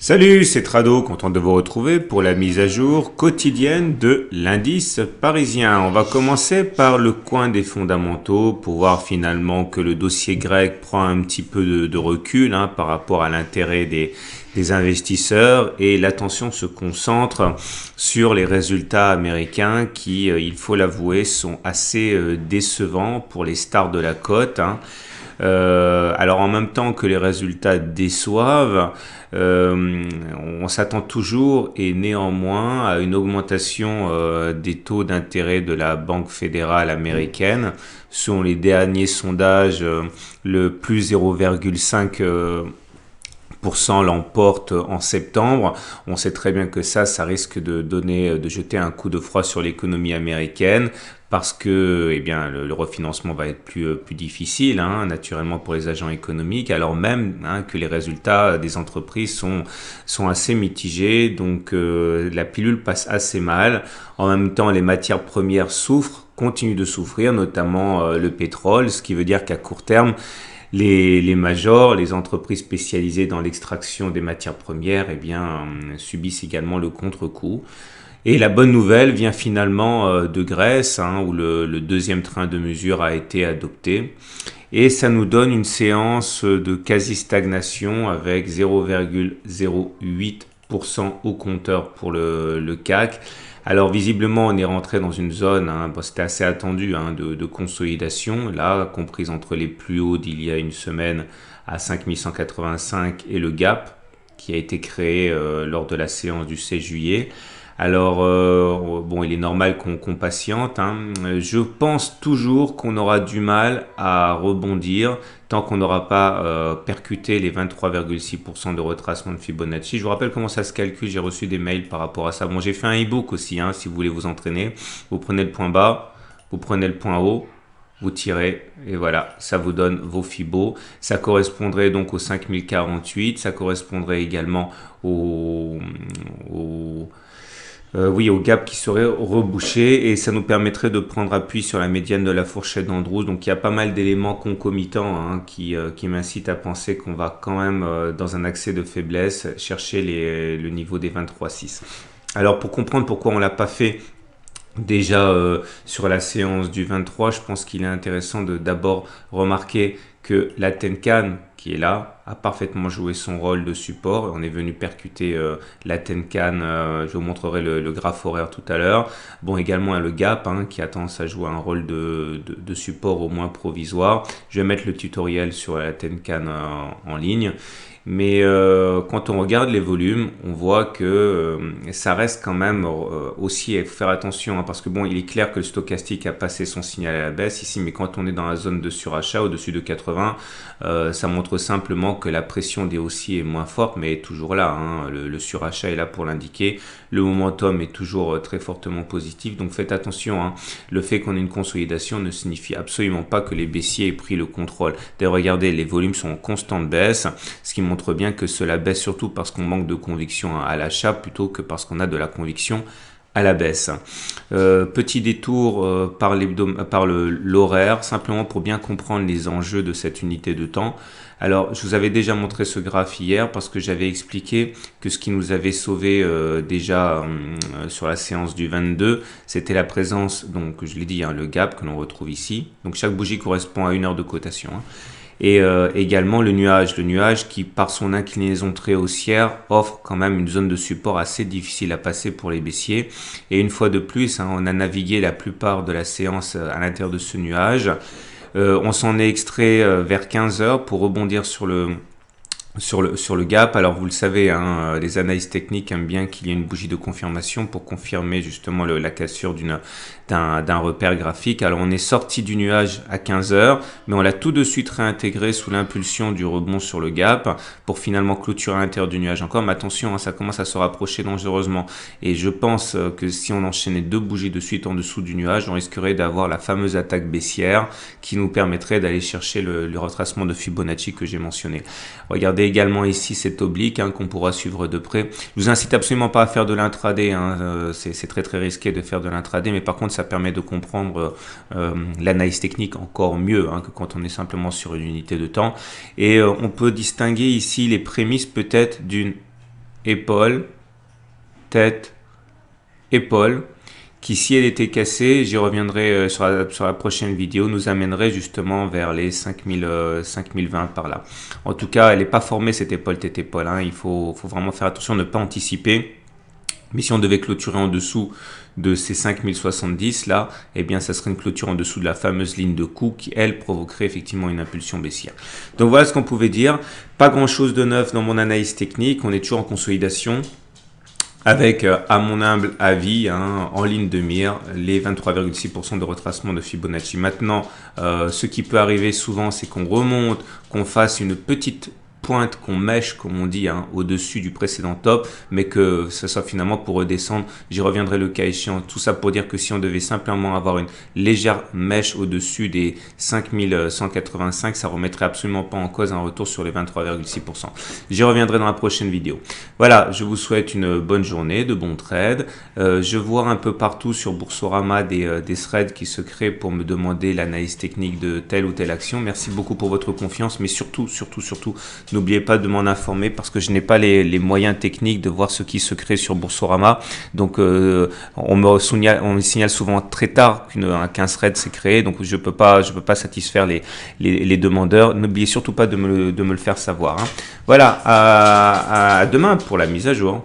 Salut, c'est Trado, content de vous retrouver pour la mise à jour quotidienne de l'indice parisien. On va commencer par le coin des fondamentaux pour voir finalement que le dossier grec prend un petit peu de recul par rapport à l'intérêt des investisseurs et l'attention se concentre sur les résultats américains qui, il faut l'avouer, sont assez décevants pour les stars de la cote. Alors en même temps que les résultats déçoivent, on s'attend toujours et néanmoins à une augmentation des taux d'intérêt de la Banque fédérale américaine. Selon les derniers sondages, le plus 0,5 l'emporte en septembre. On sait très bien que ça risque de jeter un coup de froid sur l'économie américaine parce que le refinancement va être plus difficile, naturellement pour les agents économiques, alors même que les résultats des entreprises sont assez mitigés, donc la pilule passe assez mal. En même temps, les matières premières continuent de souffrir, notamment le pétrole, ce qui veut dire qu'à court terme, les majors, les entreprises spécialisées dans l'extraction des matières premières, subissent également le contre-coup. Et la bonne nouvelle vient finalement de Grèce, où le deuxième train de mesure a été adopté. Et ça nous donne une séance de quasi-stagnation avec 0,08% au compteur pour le CAC. Alors visiblement, on est rentré dans une zone, c'était assez attendu, de consolidation, là, comprise entre les plus hauts d'il y a une semaine à 5185 et le gap qui a été créé lors de la séance du 16 juillet. Alors, il est normal qu'on patiente. Je pense toujours qu'on aura du mal à rebondir tant qu'on n'aura pas percuté les 23,6% de retracement de Fibonacci. Je vous rappelle comment ça se calcule. J'ai reçu des mails par rapport à ça. Bon, j'ai fait un e-book aussi, si vous voulez vous entraîner. Vous prenez le point bas, vous prenez le point haut, vous tirez et voilà, ça vous donne vos fibos. Ça correspondrait donc au 5048. Ça correspondrait également au gap qui serait rebouché et ça nous permettrait de prendre appui sur la médiane de la fourchette d'Andrews. Donc il y a pas mal d'éléments concomitants qui m'incitent à penser qu'on va quand même dans un accès de faiblesse chercher le niveau des 23,6. Alors pour comprendre pourquoi on l'a pas fait déjà sur la séance du 23, je pense qu'il est intéressant de d'abord remarquer que la Tenkan qui est là a parfaitement joué son rôle de support. On est venu percuter la Tenkan, je vous montrerai le graphe horaire tout à l'heure. Bon, également le gap qui a tendance à jouer un rôle de support au moins provisoire. Je vais mettre le tutoriel sur la Tenkan en ligne. Mais quand on regarde les volumes, on voit que ça reste quand même aussi, il faut faire attention parce que bon, il est clair que le stochastique a passé son signal à la baisse ici, mais quand on est dans la zone de surachat au-dessus de 80, ça montre simplement que la pression des haussiers est moins forte, mais est toujours là. Le surachat est là pour l'indiquer. Le momentum est toujours très fortement positif, donc faites attention. Le fait qu'on ait une consolidation ne signifie absolument pas que les baissiers aient pris le contrôle. D'ailleurs, regardez, les volumes sont en constante baisse, ce qui montre bien que cela baisse surtout parce qu'on manque de conviction à l'achat plutôt que parce qu'on a de la conviction à la baisse. Petit détour par l'horaire, simplement pour bien comprendre les enjeux de cette unité de temps. Alors, je vous avais déjà montré ce graphe hier parce que j'avais expliqué que ce qui nous avait sauvé déjà sur la séance du 22, c'était la présence, donc je l'ai dit, le gap que l'on retrouve ici. Donc chaque bougie correspond à une heure de cotation. Et également le nuage qui par son inclinaison très haussière offre quand même une zone de support assez difficile à passer pour les baissiers. Et une fois de plus, on a navigué la plupart de la séance à l'intérieur de ce nuage. On s'en est extrait vers 15 heures pour rebondir sur le gap. Alors vous le savez, les analystes techniques aiment bien qu'il y ait une bougie de confirmation pour confirmer justement la cassure d'un repère graphique. Alors on est sorti du nuage à 15 heures, mais on l'a tout de suite réintégré sous l'impulsion du rebond sur le gap pour finalement clôturer à l'intérieur du nuage encore. Mais attention, ça commence à se rapprocher dangereusement. Et je pense que si on enchaînait deux bougies de suite en dessous du nuage, on risquerait d'avoir la fameuse attaque baissière qui nous permettrait d'aller chercher le retracement de Fibonacci que j'ai mentionné. Regardez également ici cet oblique qu'on pourra suivre de près. Je vous incite absolument pas à faire de l'intraday, c'est très très risqué de faire de l'intraday, mais par contre ça permet de comprendre l'analyse technique encore mieux que quand on est simplement sur une unité de temps. Et on peut distinguer ici les prémices peut-être d'une épaule, tête, épaule, qui si elle était cassée, j'y reviendrai sur la prochaine vidéo, nous amènerait justement vers les 5020 par là. En tout cas, elle n'est pas formée cette épaule tête épaule, hein. Il faut vraiment faire attention, ne pas anticiper. Mais si on devait clôturer en dessous de ces 5070 là, eh bien ça serait une clôture en dessous de la fameuse ligne de coup qui elle provoquerait effectivement une impulsion baissière. Donc voilà ce qu'on pouvait dire. Pas grand chose de neuf dans mon analyse technique, on est toujours en consolidation. Avec, à mon humble avis, hein, en ligne de mire, les 23,6% de retracement de Fibonacci. Maintenant, ce qui peut arriver souvent, c'est qu'on remonte, qu'on fasse une petite pointe, qu'on mèche, comme on dit, hein, au-dessus du précédent top, mais que ce soit finalement pour redescendre. J'y reviendrai le cas échéant. Tout ça pour dire que si on devait simplement avoir une légère mèche au-dessus des 5185, ça remettrait absolument pas en cause un retour sur les 23,6%. J'y reviendrai dans la prochaine vidéo. Voilà, je vous souhaite une bonne journée, de bons trades. Je vois un peu partout sur Boursorama des threads qui se créent pour me demander l'analyse technique de telle ou telle action. Merci beaucoup pour votre confiance, mais surtout, n'oubliez pas de m'en informer parce que je n'ai pas les moyens techniques de voir ce qui se crée sur Boursorama. Donc, on me signale souvent très tard qu'un thread s'est créé, donc je peux pas satisfaire les demandeurs. N'oubliez surtout pas de me le faire savoir, hein. Voilà, à demain pour la mise à jour.